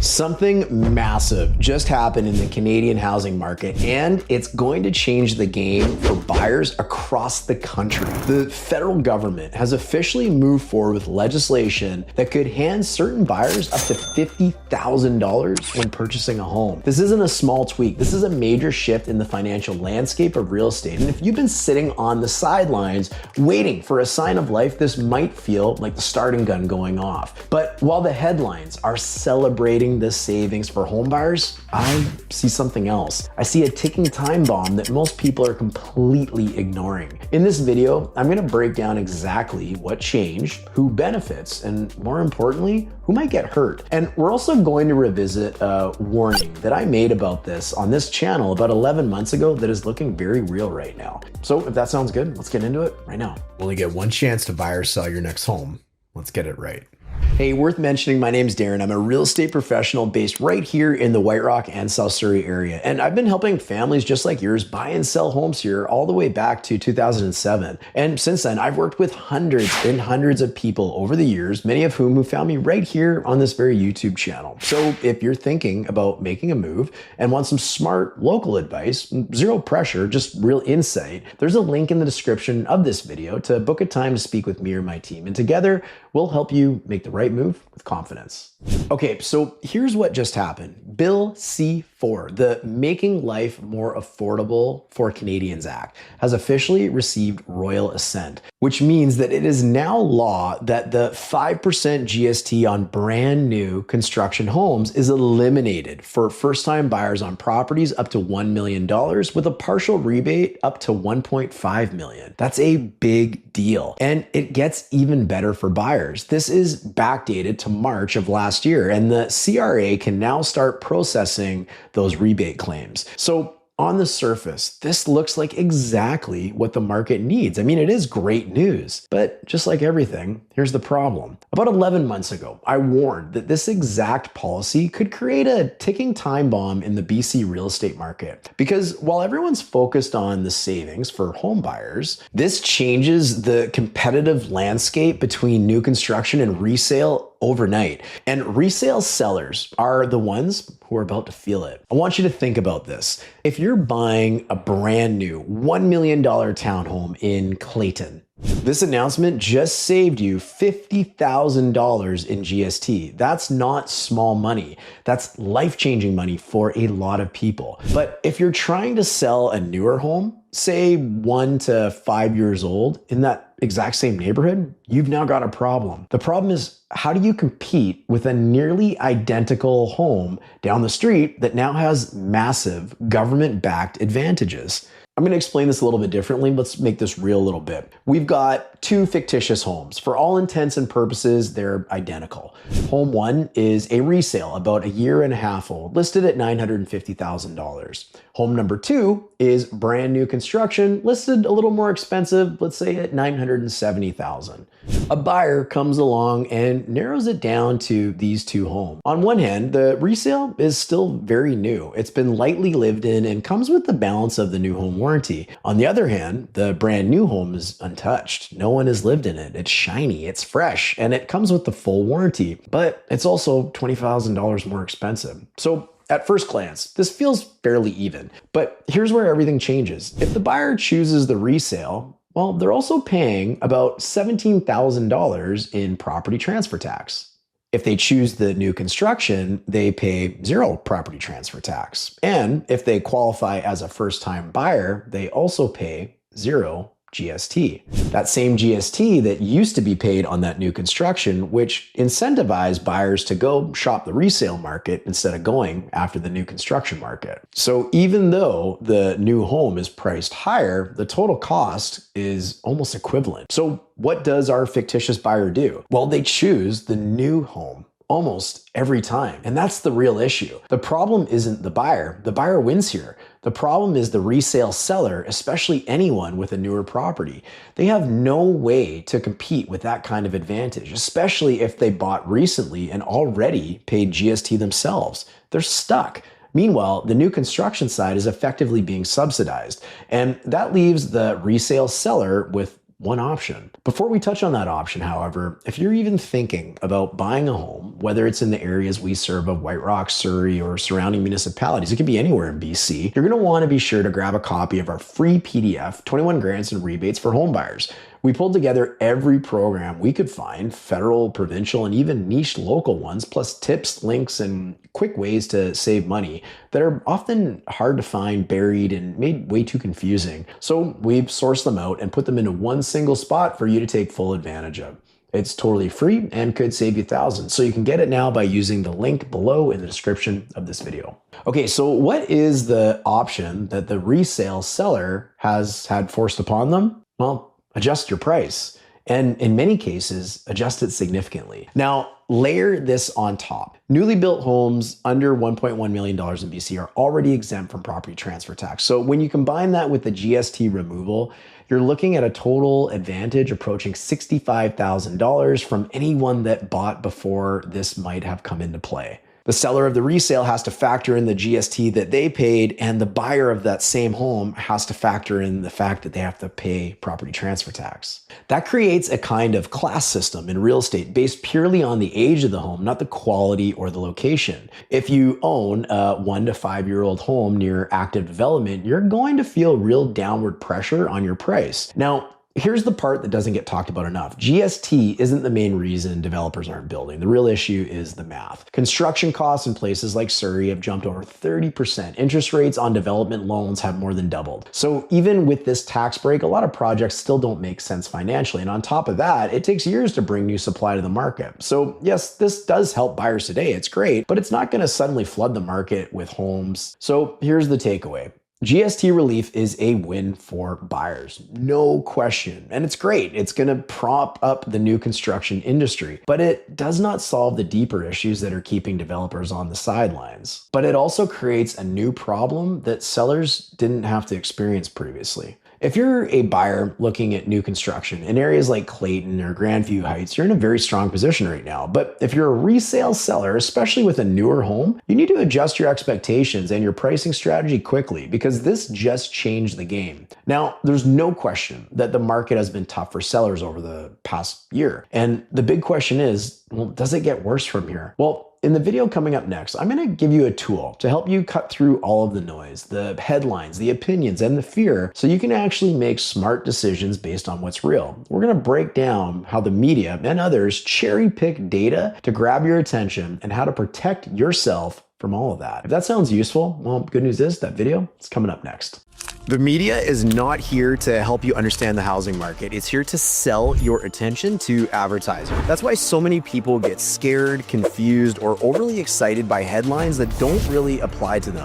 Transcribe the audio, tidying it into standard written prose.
Something massive just happened in the Canadian housing market, and it's going to change the game for buyers across the country. The federal government has officially moved forward with legislation that could hand certain buyers up to $50,000 when purchasing a home. This isn't a small tweak. This is a major shift in the financial landscape of real estate. And if you've been sitting on the sidelines waiting for a sign of life, this might feel like the starting gun going off. But while the headlines are celebrating the savings for home buyers, I see something else. I see a ticking time bomb that most people are completely ignoring. In this video, I'm going to break down exactly what changed, who benefits, and more importantly, who might get hurt. And we're also going to revisit a warning that I made about this on this channel about 11 months ago that is looking very real right now. So if that sounds good, let's get into it right now. Only get one chance to buy or sell your next home. Let's get it right. Hey, worth mentioning, my name's Darren. I'm a real estate professional based right here in the White Rock and South Surrey area. And I've been helping families just like yours buy and sell homes here all the way back to 2007. And since then, I've worked with hundreds and hundreds of people over the years, many of whom found me right here on this very YouTube channel. So if you're thinking about making a move and want some smart local advice, zero pressure, just real insight, there's a link in the description of this video to book a time to speak with me or my team. And together, we'll help you make the right move with confidence. Okay, so here's what just happened. Bill C-4, the Making Life More Affordable for Canadians Act, has officially received royal assent, which means that it is now law that the 5% GST on brand new construction homes is eliminated for first-time buyers on properties up to $1 million with a partial rebate up to $1.5 million. That's a big deal. And it gets even better for buyers. This is backdated to March of last year, and the CRA can now start processing those rebate claims. So on the surface, this looks like exactly what the market needs. I mean, it is great news, but just like everything, here's the problem. About 11 months ago, I warned that this exact policy could create a ticking time bomb in the BC real estate market. Because while everyone's focused on the savings for home buyers, this changes the competitive landscape between new construction and resale overnight. And resale sellers are the ones who are about to feel it. I want you to think about this. If you're buying a brand new $1 million townhome in Clayton, this announcement just saved you $50,000 in GST. That's not small money. That's life-changing money for a lot of people. But if you're trying to sell a newer home, say 1 to 5 years old, in that exact same neighborhood, you've now got a problem. The problem is, how do you compete with a nearly identical home down the street that now has massive government-backed advantages? I'm going to explain this a little bit differently. Let's make this real a little bit. We've got two fictitious homes. For all intents and purposes, they're identical. Home one is a resale, about a year and a half old, listed at $950,000. Home number two is brand new construction, listed a little more expensive, let's say at $970,000. A buyer comes along and narrows it down to these two homes. On one hand, the resale is still very new. It's been lightly lived in and comes with the balance of the new home warranty. On the other hand, the brand new home is untouched. No one has lived in it. It's shiny, it's fresh, and it comes with the full warranty, but it's also $20,000 more expensive. So at first glance, this feels fairly even, but here's where everything changes. If the buyer chooses the resale, well, they're also paying about $17,000 in property transfer tax. If they choose the new construction, they pay zero property transfer tax. And if they qualify as a first-time buyer, they also pay zero GST. That same GST that used to be paid on that new construction, which incentivized buyers to go shop the resale market instead of going after the new construction market. So even though the new home is priced higher, the total cost is almost equivalent. So what does our fictitious buyer do? Well, they choose the new home almost every time. And that's the real issue. The problem isn't the buyer. The buyer wins here. The problem is the resale seller, especially anyone with a newer property. They have no way to compete with that kind of advantage, especially if they bought recently and already paid GST themselves. They're stuck. Meanwhile, the new construction side is effectively being subsidized, and that leaves the resale seller with one option. Before we touch on that option, however, if you're even thinking about buying a home, whether it's in the areas we serve of White Rock, Surrey, or surrounding municipalities, it could be anywhere in BC, you're going to want to be sure to grab a copy of our free PDF, 21 grants and rebates for home buyers. We pulled together every program we could find, federal, provincial, and even niche local ones, plus tips, links, and quick ways to save money that are often hard to find, buried, and made way too confusing. So we've sourced them out and put them into one single spot for you to take full advantage of. It's totally free and could save you thousands. So you can get it now by using the link below in the description of this video. Okay, so what is the option that the resale seller has had forced upon them? Well, adjust your price, and in many cases, adjust it significantly. Now, layer this on top. Newly built homes under $1.1 million in BC are already exempt from property transfer tax. So when you combine that with the GST removal, you're looking at a total advantage approaching $65,000 from anyone that bought before this might have come into play. The seller of the resale has to factor in the GST that they paid, and the buyer of that same home has to factor in the fact that they have to pay property transfer tax. That creates a kind of class system in real estate based purely on the age of the home, not the quality or the location. If you own a 1 to 5 year old home near active development, you're going to feel real downward pressure on your price. Now, here's the part that doesn't get talked about enough. GST isn't the main reason developers aren't building. The real issue is the math. Construction costs in places like Surrey have jumped over 30%. Interest rates on development loans have more than doubled. So even with this tax break, a lot of projects still don't make sense financially. And on top of that, it takes years to bring new supply to the market. So yes, this does help buyers today. It's great, but it's not going to suddenly flood the market with homes. So here's the takeaway. GST relief is a win for buyers, no question. And it's great. It's going to prop up the new construction industry, but it does not solve the deeper issues that are keeping developers on the sidelines. But it also creates a new problem that sellers didn't have to experience previously. If you're a buyer looking at new construction in areas like Clayton or Grandview Heights, you're in a very strong position right now. But if you're a resale seller, especially with a newer home, you need to adjust your expectations and your pricing strategy quickly because this just changed the game. Now, there's no question that the market has been tough for sellers over the past year. And the big question is, well, does it get worse from here? Well, in the video coming up next, I'm going to give you a tool to help you cut through all of the noise, the headlines, the opinions, and the fear, so you can actually make smart decisions based on what's real. We're going to break down how the media and others cherry pick data to grab your attention and how to protect yourself from all of that. If that sounds useful, well, good news is that video is coming up next. The media is not here to help you understand the housing market. It's here to sell your attention to advertisers. That's why so many people get scared, confused, or overly excited by headlines that don't really apply to them.